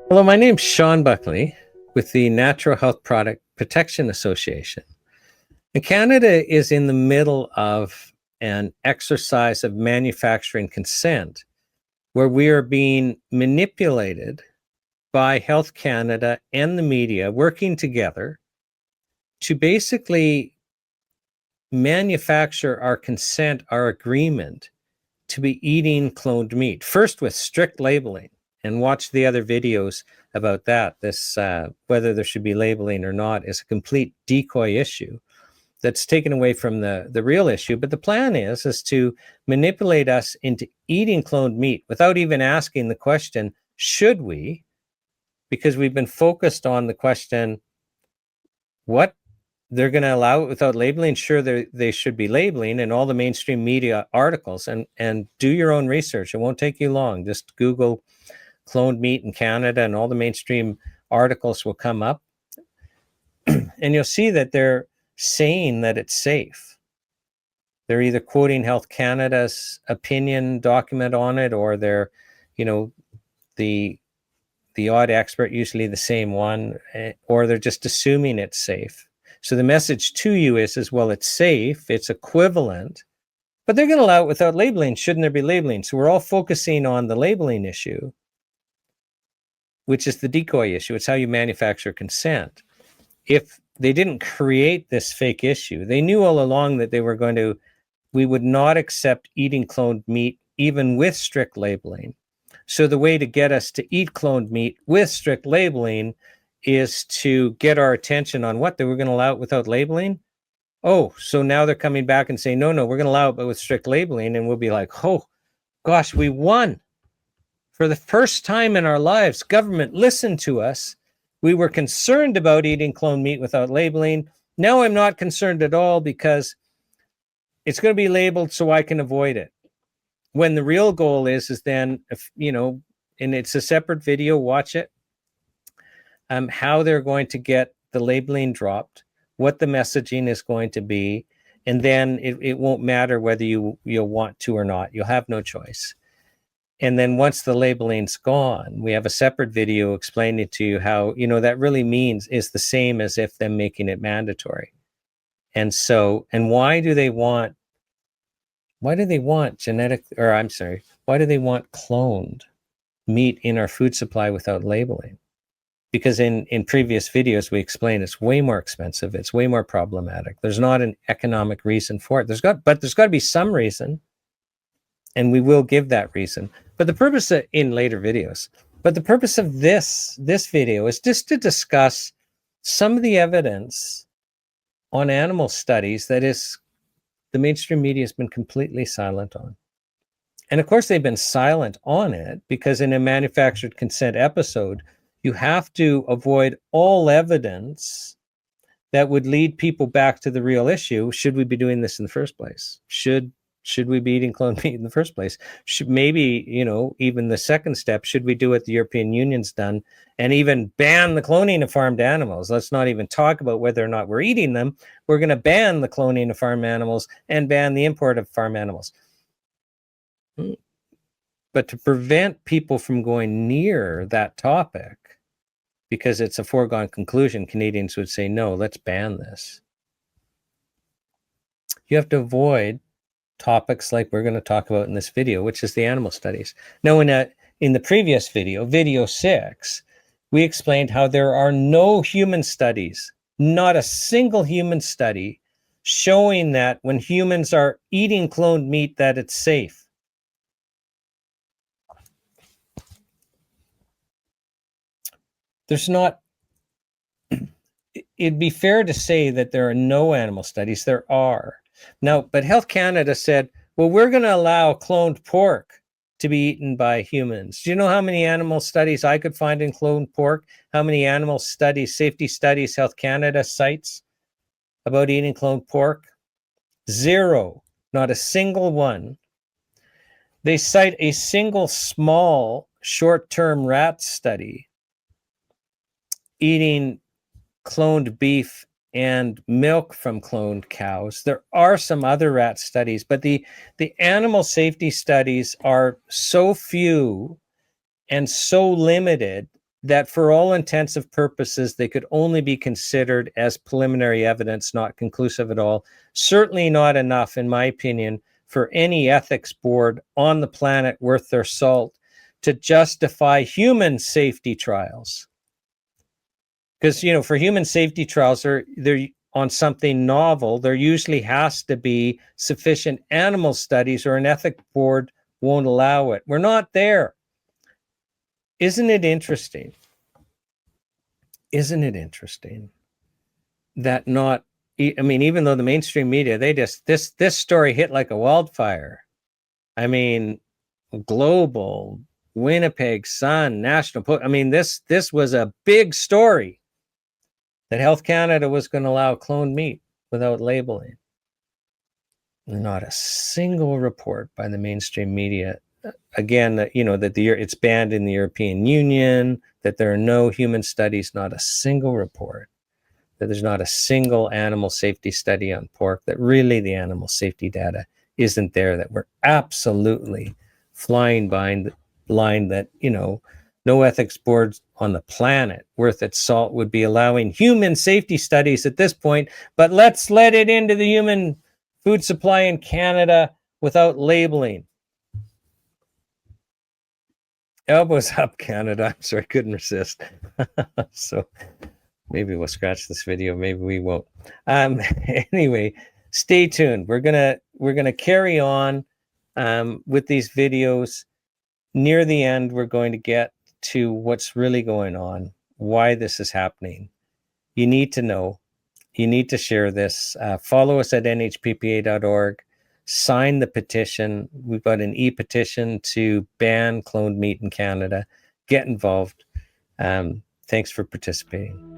Hello, my name's Shawn Buckley with the Natural Health Product Protection Association. And Canada is in the middle of an exercise of manufacturing consent where we are being manipulated by Health Canada and the media working together to basically manufacture our consent, our agreement to be eating cloned meat, first with strict labeling. And watch the other videos about that. This whether there should be labeling or not is a complete decoy issue that's taken away from the real issue. But the plan is to manipulate us into eating cloned meat without even asking the question, should we? Because we've been focused on the question, what they're going to allow it without labeling. Sure, they should be labeling in all the mainstream media articles, and do your own research. It won't take you long. Just Google cloned meat in Canada and all the mainstream articles will come up. And you'll see that they're saying that it's safe. They're either quoting Health Canada's opinion document on it, or they're, the odd expert, usually the same one, or they're just assuming it's safe. So the message to you is well, it's safe, it's equivalent, but they're going to allow it without labeling. Shouldn't there be labeling? So we're all focusing on the labeling issue, which is the decoy issue. It's how you manufacture consent. If they didn't create this fake issue, they knew all along that we would not accept eating cloned meat, even with strict labeling. So the way to get us to eat cloned meat with strict labeling is to get our attention on what they were going to allow it without labeling. Oh, so now they're coming back and saying, no, we're going to allow it, but with strict labeling. And we'll be like, oh gosh, we won. For the first time in our lives, government listened to us. We were concerned about eating cloned meat without labeling. Now I'm not concerned at all because it's going to be labeled so I can avoid it. When the real goal is then, and it's a separate video, watch it, how they're going to get the labeling dropped, what the messaging is going to be, and then it won't matter whether you'll want to or not. You'll have no choice. And then once the labeling's gone, we have a separate video explaining to you how, that really means is the same as if them making it mandatory. And so, and why do they want cloned meat in our food supply without labeling? Because in previous videos, we explained it's way more expensive. It's way more problematic. There's not an economic reason for it. There's got to be some reason. And we will give that reason. But the purpose in later videos, but the purpose of this video is just to discuss some of the evidence on animal studies that is the mainstream media has been completely silent on. And of course, they've been silent on it because in a manufactured consent episode, you have to avoid all evidence that would lead people back to the real issue. Should we be doing this in the first place? Should we be eating cloned meat in the first place? Maybe, even the second step, should we do what the European Union's done and even ban the cloning of farmed animals? Let's not even talk about whether or not we're eating them. We're going to ban the cloning of farm animals and ban the import of farm animals. But to prevent people from going near that topic, because it's a foregone conclusion, Canadians would say, no, let's ban this. You have to avoid topics like we're going to talk about in this video, which is the animal studies. Now, in the previous video, video 6, we explained how there are no human studies, not a single human study showing that when humans are eating cloned meat that it's safe. There's not, it'd be fair to say that there are no animal studies. There are. Now, but Health Canada said, well, we're going to allow cloned pork to be eaten by humans. Do you know how many animal studies I could find in cloned pork? How many animal studies, safety studies Health Canada cites about eating cloned pork? 0, not a single one. They cite a single small short-term rat study eating cloned beef and milk from cloned cows. There are some other rat studies, but the animal safety studies are so few and so limited that for all intents purposes, they could only be considered as preliminary evidence, not conclusive at all. Certainly not enough, in my opinion, for any ethics board on the planet worth their salt to justify human safety trials. Because, you know, for human safety trials, they're on something novel, there usually has to be sufficient animal studies or an ethics board won't allow it. We're not there. Isn't it interesting? Isn't it interesting that not, I mean, even though the mainstream media, they just, this story hit like a wildfire. I mean, Global, Winnipeg Sun, National Post. I mean, this was a big story that Health Canada was going to allow cloned meat without labeling. Not a single report by the mainstream media. Again, you know, that it's banned in the European Union, that there are no human studies, not a single report, that there's not a single animal safety study on pork, that really the animal safety data isn't there, that we're absolutely flying behind the line, that, you know, no ethics board on the planet worth its salt would be allowing human safety studies at this point, but let's let it into the human food supply in Canada without labeling. Elbows up, Canada. I'm sorry, I couldn't resist. So maybe we'll scratch this video, maybe we won't. Anyway, stay tuned. We're gonna carry on with these videos. Near the end, we're going to get to what's really going on, why this is happening. You need to know. You need to share this. Follow us at nhppa.org. Sign the petition. We've got an e-petition to ban cloned meat in Canada. Get involved. Thanks for participating.